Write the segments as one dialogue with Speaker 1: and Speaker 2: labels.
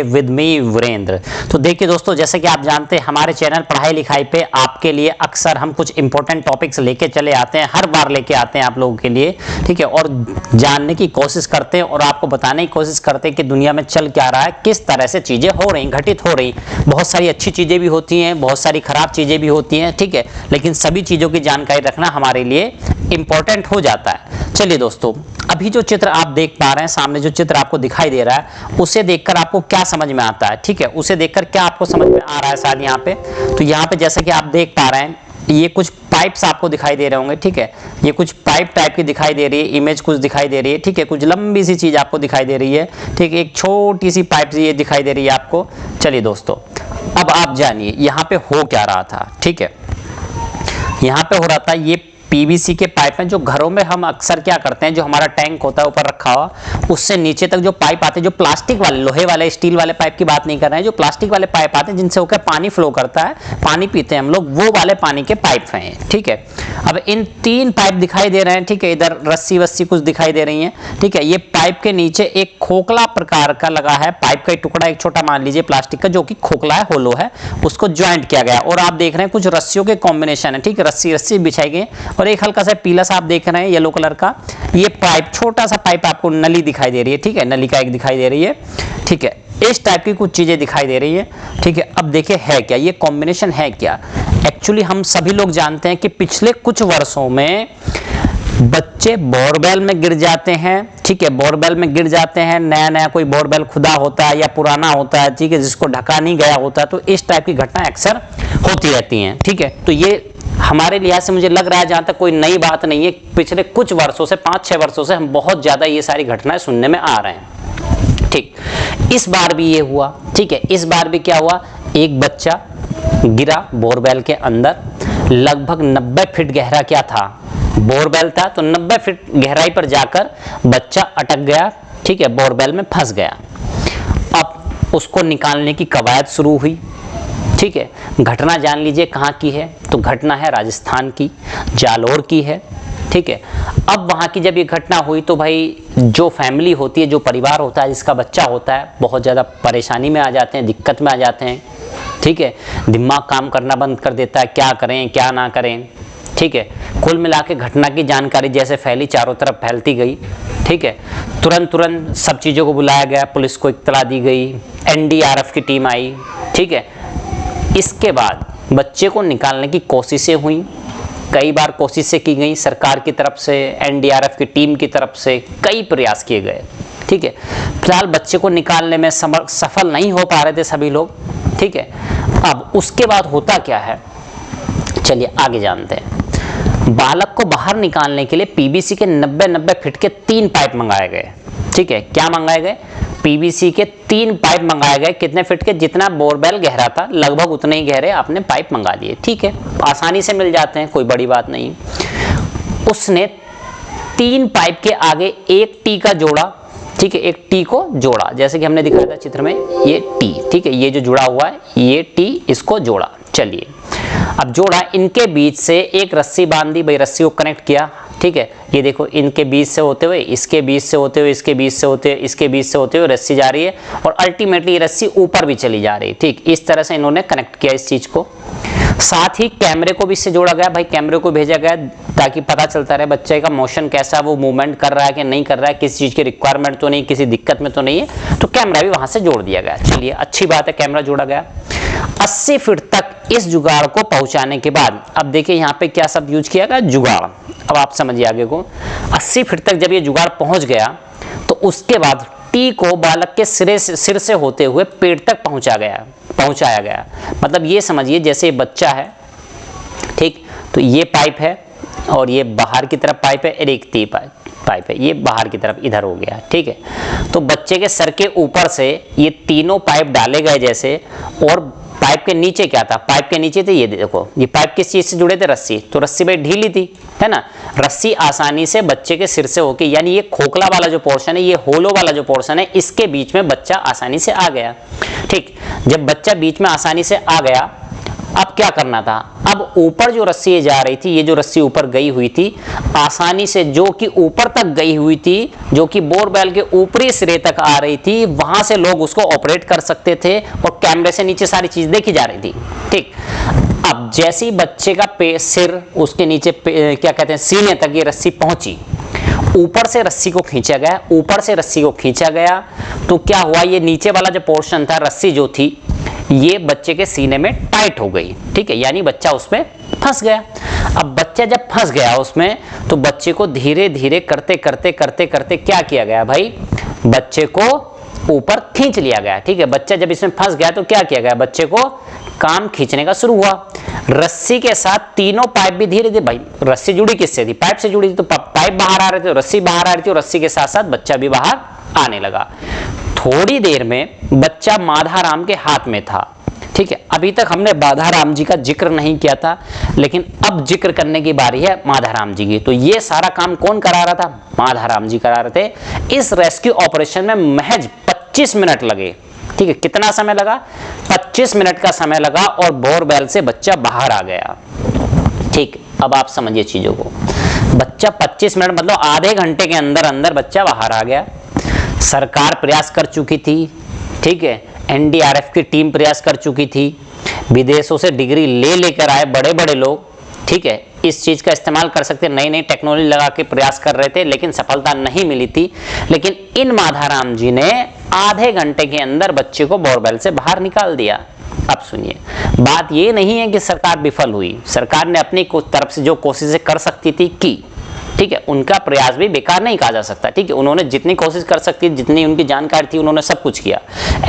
Speaker 1: With me Virendra. तो देखिए दोस्तों, जैसे कि आप जानते हैं हमारे चैनल पढ़ाई लिखाई पे आपके लिए अक्सर हम कुछ इंपॉर्टेंट टॉपिक्स लेके चले आते हैं, हर बार लेके आते हैं आप लोगों के लिए, ठीक है। और जानने की कोशिश करते हैं और आपको बताने की कोशिश करते हैं कि दुनिया में चल क्या रहा है, किस तरह से चीज़ें हो रही, घटित हो रही। बहुत सारी अच्छी चीज़ें भी होती हैं, बहुत सारी खराब चीज़ें भी होती हैं, ठीक है। लेकिन सभी चीज़ों की जानकारी रखना हमारे लिए इंपॉर्टेंट हो जाता है। चलिए दोस्तों, अभी जो चित्र आप देख पा रहे हैं, सामने जो चित्र आपको दिखाई दे रहा है, उसे देखकर आपको क्या समझ में आता है, ठीक है। उसे देखकर क्या आपको समझ में आ रहा है शायद यहाँ पे। तो यहाँ पे जैसा कि आप देख पा रहे हैं, ये कुछ पाइप्स आपको दिखाई दे रहे होंगे, ठीक है। ये कुछ पाइप टाइप की दिखाई दे रही है, इमेज कुछ दिखाई दे रही है, ठीक है। कुछ लंबी सी चीज आपको दिखाई दे रही है, ठीक है। एक छोटी सी पाइप ये दिखाई दे रही है आपको। चलिए दोस्तों, अब आप जानिए यहाँ पे हो क्या रहा था, ठीक है। यहाँ पे हो रहा था, ये पीवीसी के पाइप हैं जो घरों में हम अक्सर क्या करते हैं, जो हमारा टैंक होता है ऊपर रखा हुआ, उससे नीचे तक जो पाइप आते हैं, जो प्लास्टिक वाले, लोहे वाले, स्टील वाले पाइप की बात नहीं कर रहे हैं, जो प्लास्टिक वाले पाइप आते हैं जिनसे होकर पानी फ्लो करता है, पानी पीते हैं हम लोग, वो वाले पानी के पाइप हैं, ठीक है। अब इन 3 पाइप दिखाई दे रहे हैं, ठीक है। इधर रस्सी वस्सी कुछ दिखाई दे रही है, ठीक है। ये पाइप के नीचे एक खोखला प्रकार का लगा है, पाइप का एक टुकड़ा, एक छोटा मान लीजिए प्लास्टिक का, जो कि खोखला है, होलो है, उसको ज्वाइंट किया गया। और आप देख रहे हैं कुछ रस्सियों के कॉम्बिनेशन है, ठीक है। रस्सी रस्सी बिछाई गई और एक हल्का सा पीला सा आप देख रहे हैं येलो कलर का, ये पाइप, छोटा सा पाइप आपको नली दिखाई दे रही है, ठीक है। नली का एक दिखाई दे रही है, ठीक है। इस टाइप की कुछ चीजें दिखाई दे रही है, ठीक है। अब देखिए है क्या, ये कॉम्बिनेशन है क्या। एक्चुअली हम सभी लोग जानते हैं कि पिछले कुछ वर्षों में बच्चे बोरवेल में गिर जाते हैं, ठीक है। बोरवेल में गिर जाते हैं, नया नया कोई बोरवेल खुदा होता है या पुराना होता है, ठीक है, जिसको ढका नहीं गया होता है, तो इस टाइप की घटना अक्सर होती रहती हैं, ठीक है। तो ये हमारे लिहाज से मुझे लग रहा है, जहां तक कोई नई बात नहीं है, पिछले कुछ वर्षों से, 5-6 वर्षों से हम बहुत ज्यादा ये सारी घटनाएं सुनने में आ रहे हैं, ठीक। इस बार भी ये हुआ, ठीक है। इस बार भी क्या हुआ, एक बच्चा गिरा बोरवेल के अंदर, लगभग 90 फीट गहरा क्या था, बोरवेल था, तो 90 फीट गहराई पर जाकर बच्चा अटक गया, ठीक है, बोरवेल में फंस गया। अब उसको निकालने की कवायद शुरू हुई, ठीक है। घटना जान लीजिए कहाँ की है, तो घटना है राजस्थान की, जालोर की है, ठीक है। अब वहाँ की जब ये घटना हुई तो भाई जो फैमिली होती है, जो परिवार होता है, जिसका बच्चा होता है, बहुत ज़्यादा परेशानी में आ जाते हैं, दिक्कत में आ जाते हैं, ठीक है। दिमाग काम करना बंद कर देता है, क्या करें क्या ना करें, ठीक है। कुल मिला के घटना की जानकारी जैसे फैली, चारों तरफ फैलती गई, ठीक है। तुरंत सब चीज़ों को बुलाया गया, पुलिस को इत्तला दी गई, एनडीआरएफ की टीम आई, ठीक है। इसके बाद बच्चे को निकालने की कोशिशें हुई, कई बार कोशिशें की गई सरकार की तरफ से, एनडीआरएफ की टीम की तरफ से कई प्रयास किए गए, ठीक है। फिलहाल बच्चे को निकालने में सफल नहीं हो पा रहे थे सभी लोग, ठीक है। अब उसके बाद होता क्या है, चलिए आगे जानते हैं। बालक को बाहर निकालने के लिए पीवीसी के 90 फीट के 3 पाइप मंगाए गए, ठीक है। क्या मंगाए गए, पीवीसी के 3 पाइप मंगाए गए, कितने फीट के, जितना बोरवेल गहरा था लगभग उतने ही गहरे आपने पाइप मंगा लिए, ठीक है। आसानी से मिल जाते हैं, कोई बड़ी बात नहीं। उसने 3 पाइप के आगे एक टी का जोड़ा, ठीक है, एक टी को जोड़ा, जैसे कि हमने दिखाया था चित्र में, ये टी, ठीक है, ये जो जुड़ा हुआ है ये टी, इसको जोड़ा। चलिए अब जोड़ा, इनके बीच से एक रस्सी बांधी, भाई रस्सी को कनेक्ट किया, ठीक है। ये देखो, इनके बीच से होते हुए, इसके बीच से होते हुए, इसके बीच से होते हुए, इसके बीच से होते हुए रस्सी जा रही है और अल्टीमेटली ये रस्सी ऊपर भी चली जा रही है, ठीक। इस तरह से इन्होंने कनेक्ट किया इस चीज को। साथ ही कैमरे को भी इससे जोड़ा गया, भाई कैमरे को भेजा गया ताकि पता चलता रहे बच्चे का मोशन कैसा, वो मूवमेंट कर रहा है कि नहीं कर रहा है, किसी चीज की रिक्वायरमेंट तो नहीं, किसी दिक्कत में तो नहीं है, तो कैमरा भी वहां से जोड़ दिया गया। चलिए अच्छी बात है, कैमरा जोड़ा गया। 80 फीट तक इस जुगाड़ को पहुंचाने के बाद, अब देखिए यहाँ पे क्या शब्द यूज किया गया, जुगाड़। अब आप समझिए आगे को, 80 फीट तक जब ये जुगाड़ पहुंच गया तो उसके बाद टी को बालक के सिर से होते हुए पेट तक पहुंचाया गया। मतलब ये समझिए जैसे बच्चा है, ठीक, तो ये पाइप है और ये बाहर की तरफ पाइप है, एक टी पाइप है, ये बाहर की तरफ इधर हो गया, ठीक है। तो बच्चे के सर के ऊपर से ये तीनों पाइप डाले गए जैसे, और पाइप के नीचे क्या था, पाइप के नीचे थे, ये देखो, ये पाइप किस चीज से जुड़े थे, रस्सी, तो रस्सी भाई ढीली थी, है ना। रस्सी आसानी से बच्चे के सिर से होके, यानी ये खोखला वाला जो पोर्शन है, ये होलो वाला जो पोर्शन है, इसके बीच में बच्चा आसानी से आ गया, ठीक। जब बच्चा बीच में आसानी से आ गया अब क्या करना था, अब ऊपर जो रस्सी ये जा रही थी, ये जो रस्सी ऊपर गई हुई थी आसानी से, जो कि ऊपर तक गई हुई थी, जो कि बोरवेल के ऊपरी सिरे तक आ रही थी, वहां से लोग उसको ऑपरेट कर सकते थे और कैमरे से नीचे सारी चीज देखी जा रही थी। ठीक, अब जैसे ही बच्चे का सिर उसके नीचे क्या कहते हैं सीने तक ये रस्सी पहुंची, ऊपर से रस्सी को खींचा गया, ऊपर से रस्सी को खींचा गया तो क्या हुआ, ये नीचे वाला जो पोर्शन था, रस्सी जो थी ये बच्चे के सीने में टाइट हो गई। ठीक है, यानी बच्चा उसमें फंस गया। अब बच्चा जब फंस गया उसमें तो बच्चे को धीरे धीरे करते करते करते करते क्या किया गया भाई, बच्चे को ऊपर खींच लिया गया। ठीक है, बच्चा जब इसमें फंस गया तो क्या किया गया, बच्चे को काम खींचने का शुरू हुआ। रस्सी के साथ तीनों पाइप भी धीरे धीरे, भाई रस्सी जुड़ी किससे थी, पाइप से जुड़ी थी, तो पाइप बाहर आ रहे थे, रस्सी बाहर आ रही थी और रस्सी के साथ साथ बच्चा भी बाहर आने लगा। थोड़ी देर में बच्चा माधाराम के हाथ में था। ठीक है, अभी तक हमने माधाराम जी का जिक्र नहीं किया था, लेकिन अब जिक्र करने की बारी है माधाराम जी की। तो ये सारा काम कौन करा रहा था, माधाराम जी करा रहे थे। इस रेस्क्यू ऑपरेशन में महज 25 मिनट लगे। ठीक है, कितना समय लगा, 25 मिनट का समय लगा और बोरवेल से बच्चा बाहर आ गया। ठीक, अब आप समझिए चीजों को, बच्चा 25 मिनट मतलब आधे घंटे के अंदर अंदर बच्चा बाहर आ गया। सरकार प्रयास कर चुकी थी, ठीक है, एनडीआरएफ की टीम प्रयास कर चुकी थी, विदेशों से डिग्री लेकर आए बड़े बड़े लोग, ठीक है, इस चीज का इस्तेमाल कर सकते, नई नई टेक्नोलॉजी लगा के प्रयास कर रहे थे, लेकिन सफलता नहीं मिली थी। लेकिन इन माधाराम जी ने आधे घंटे के अंदर बच्चे को बोरवेल से बाहर निकाल दिया। अब सुनिए, बात ये नहीं है कि सरकार विफल हुई, सरकार ने अपनी तरफ से जो कोशिशें कर सकती थी की। ठीक है, उनका प्रयास भी बेकार नहीं कहा जा सकता। ठीक है, उन्होंने जितनी कोशिश कर सकती, जितनी उनकी जानकारी थी, उन्होंने सब कुछ किया।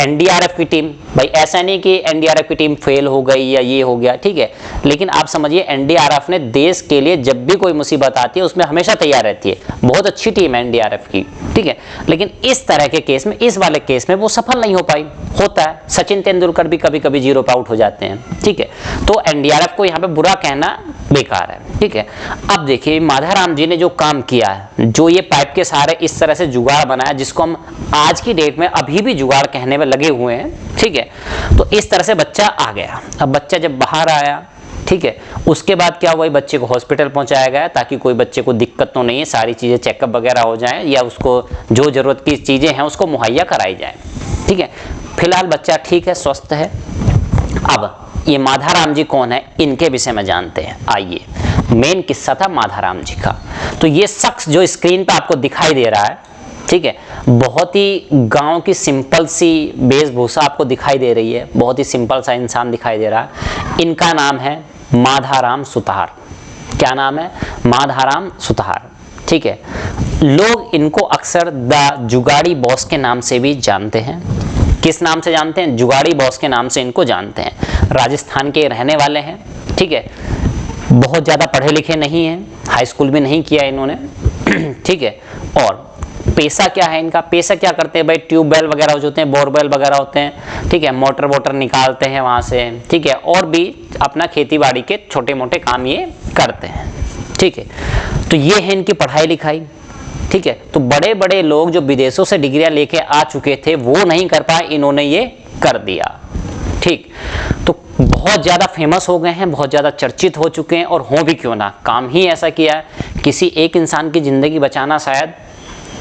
Speaker 1: एनडीआरएफ की टीम, भाई ऐसा नहीं कि एनडीआरएफ की टीम फेल हो गई या ये हो गया, ठीक है, लेकिन आप समझिए एनडीआरएफ ने देश के लिए जब भी कोई मुसीबत आती है उसमें हमेशा तैयार रहती है। बहुत अच्छी टीम है एनडीआरएफ की। ठीक है, लेकिन इस तरह के केस में, इस वाले केस में वो सफल नहीं हो पाई। होता है, सचिन तेंदुलकर भी कभी कभी जीरो पे आउट हो जाते हैं। ठीक है, तो एनडीआरएफ को यहाँ पे बुरा कहना बेकार है। ठीक है, अब देखिए माधाराम जी ने जो काम किया है, जो ये पाइप के सहारे इस तरह से जुगाड़ बनाया, जिसको हम आज की डेट में अभी भी जुगाड़ कहने में लगे हुए हैं। ठीक है, तो इस तरह से बच्चा आ गया। अब बच्चा जब बाहर आया, ठीक है, उसके बाद क्या हुआ, बच्चे को हॉस्पिटल पहुंचाया गया ताकि कोई बच्चे को दिक्कत तो नहीं है, सारी चीजें चेकअप वगैरह हो जाए या उसको जो जरूरत की चीजें हैं उसको मुहैया कराई जाए। ठीक है, फिलहाल बच्चा ठीक है, स्वस्थ है। अब ये माधाराम जी कौन है, इनके विषय में जानते हैं। आइए, मेन किस्सा था माधाराम जी का। तो ये शख्स जो स्क्रीन पे आपको दिखाई दे रहा है, ठीक है, बहुत ही गांव की सिंपल सी वेशभूषा आपको दिखाई दे रही है, बहुत ही सिंपल सा इंसान दिखाई दे रहा है। इनका नाम है माधाराम सुतार। क्या नाम है, माधाराम सुतार। ठीक है, लोग इनको अक्सर द जुगाड़ी बॉस के नाम से भी जानते हैं। किस नाम से जानते हैं, जुगाड़ी बॉस के नाम से इनको जानते हैं। राजस्थान के रहने वाले हैं। ठीक है, बहुत ज़्यादा पढ़े लिखे नहीं हैं, हाई स्कूल भी नहीं किया इन्होंने। ठीक है, और पेशा क्या है इनका, पेशा क्या करते हैं भाई, ट्यूबवेल वगैरह जो होते हैं, बोरवेल वगैरह होते हैं, ठीक है, मोटर वोटर निकालते हैं वहाँ से, ठीक है, और भी अपना खेती बाड़ी के छोटे मोटे काम ये करते हैं। ठीक है, तो ये है इनकी पढ़ाई लिखाई। ठीक है, तो बड़े बड़े लोग जो विदेशों से डिग्रियां लेके आ चुके थे वो नहीं कर पाए, इन्होंने ये कर दिया। ठीक, तो बहुत ज़्यादा फेमस हो गए हैं, बहुत ज़्यादा चर्चित हो चुके हैं, और हो भी क्यों ना, काम ही ऐसा किया है। किसी एक इंसान की ज़िंदगी बचाना शायद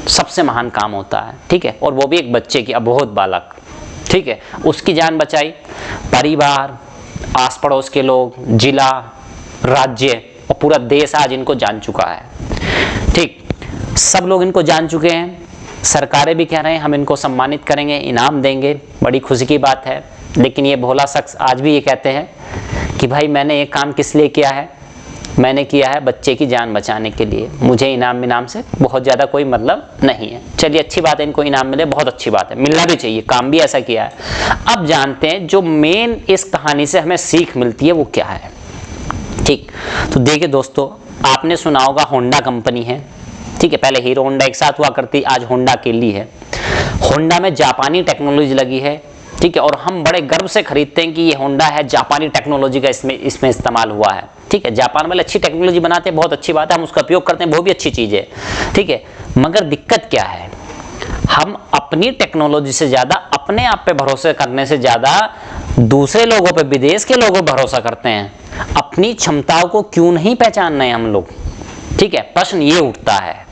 Speaker 1: सबसे महान काम होता है। ठीक है, और वो भी एक बच्चे की, अबोध बालक। ठीक है, उसकी जान बचाई, परिवार, आस पड़ोस के लोग, जिला, राज्य और पूरा देश आज इनको जान चुका है। ठीक, सब लोग इनको जान चुके हैं, सरकारें भी कह रहे हैं हम इनको सम्मानित करेंगे, इनाम देंगे, बड़ी खुशी की बात है। लेकिन ये भोला शख्स आज भी ये कहते हैं कि भाई मैंने ये काम किस लिए किया है, मैंने किया है बच्चे की जान बचाने के लिए, मुझे इनाम से बहुत ज़्यादा कोई मतलब नहीं है। चलिए अच्छी बात है, इनको इनाम मिले, बहुत अच्छी बात है, मिलना भी चाहिए, काम भी ऐसा किया है। अब जानते हैं जो मेन इस कहानी से हमें सीख मिलती है वो क्या है। ठीक, तो देखिए दोस्तों, आपने सुना होगा होंडा कंपनी है। ठीक है, पहले हीरो होंडा एक साथ हुआ करती, आज होंडा अकेली है। होंडा में जापानी टेक्नोलॉजी लगी है। ठीक है, और हम बड़े गर्व से खरीदते हैं कि ये होंडा है, जापानी टेक्नोलॉजी का इसमें इस्तेमाल हुआ है। ठीक है, जापान वाले अच्छी टेक्नोलॉजी बनाते हैं, बहुत अच्छी बात है, हम उसका उपयोग करते हैं, वो भी अच्छी चीज़ है। ठीक है, मगर दिक्कत क्या है, हम अपनी टेक्नोलॉजी से ज़्यादा, अपने आप पे भरोसे करने से ज़्यादा दूसरे लोगों पे, विदेश के लोगों पर भरोसा करते हैं, अपनी क्षमताओं को क्यों नहीं पहचान रहे हम लोग? ठीक है, प्रश्न ये उठता है।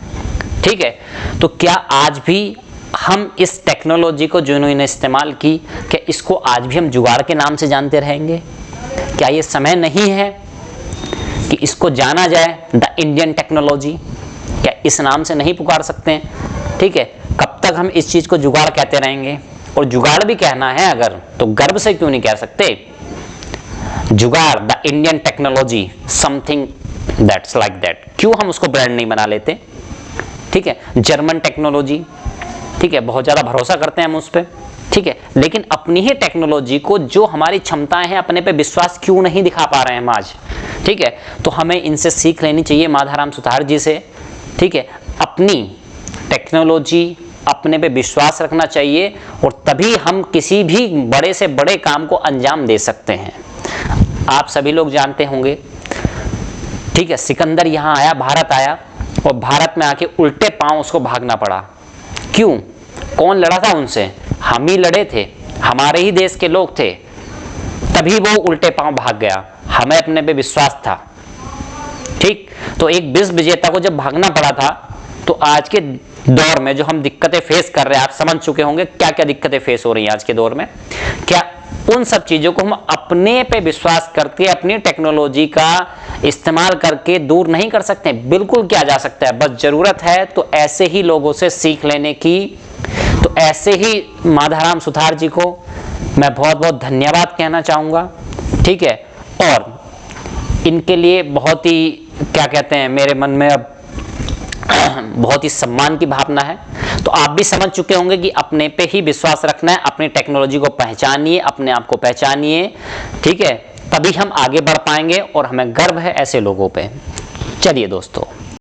Speaker 1: ठीक है, तो क्या आज भी हम इस टेक्नोलॉजी को जो इन्होंने इस्तेमाल की, क्या इसको आज भी हम जुगाड़ के नाम से जानते रहेंगे? क्या ये समय नहीं है कि इसको जाना जाए द इंडियन टेक्नोलॉजी? क्या इस नाम से नहीं पुकार सकते हैं? ठीक है, कब तक हम इस चीज को जुगाड़ कहते रहेंगे? और जुगाड़ भी कहना है अगर, तो गर्व से क्यों नहीं कह सकते? जुगाड़, the Indian technology, something that's like that. क्यों हम उसको ब्रांड नहीं बना लेते? ठीक है, जर्मन टेक्नोलॉजी, ठीक है, बहुत ज्यादा भरोसा करते हैं हम उस पर। ठीक है, लेकिन अपनी ही टेक्नोलॉजी को, जो हमारी क्षमताएं हैं, अपने पे विश्वास क्यों नहीं दिखा पा रहे हैं हम आज? ठीक है, तो हमें इनसे सीख लेनी चाहिए, माधाराम सुतार जी से। ठीक है, अपनी टेक्नोलॉजी, अपने पे विश्वास रखना चाहिए, और तभी हम किसी भी बड़े से बड़े काम को अंजाम दे सकते हैं। आप सभी लोग जानते होंगे, ठीक है, सिकंदर यहाँ आया, भारत आया, और भारत में आके उल्टे पांव उसको भागना पड़ा। क्यों? कौन लड़ा था उनसे? हम ही लड़े थे, हमारे ही देश के लोग थे, तभी वो उल्टे पांव भाग गया। हमें अपने पे विश्वास था। ठीक, तो एक विश्व विजेता को जब भागना पड़ा था, तो आज के दौर में जो हम दिक्कतें फेस कर रहे हैं, आप समझ चुके होंगे क्या क्या दिक्कतें फेस हो रही हैं आज के दौर में। क्या उन सब चीजों को हम अपने पे विश्वास करके, अपनी टेक्नोलॉजी का इस्तेमाल करके दूर नहीं कर सकते? बिल्कुल किया जा सकता है, बस जरूरत है तो ऐसे ही लोगों से सीख लेने की। तो ऐसे ही माधाराम सुतार जी को मैं बहुत बहुत धन्यवाद कहना चाहूँगा। ठीक है, और इनके लिए बहुत ही, क्या कहते हैं, मेरे मन में अब बहुत ही सम्मान की भावना है। तो आप भी समझ चुके होंगे कि अपने पे ही विश्वास रखना है, अपनी टेक्नोलॉजी को पहचानिए, अपने आप को पहचानिए। ठीक है, तभी हम आगे बढ़ पाएंगे, और हमें गर्व है ऐसे लोगों पे। चलिए दोस्तों।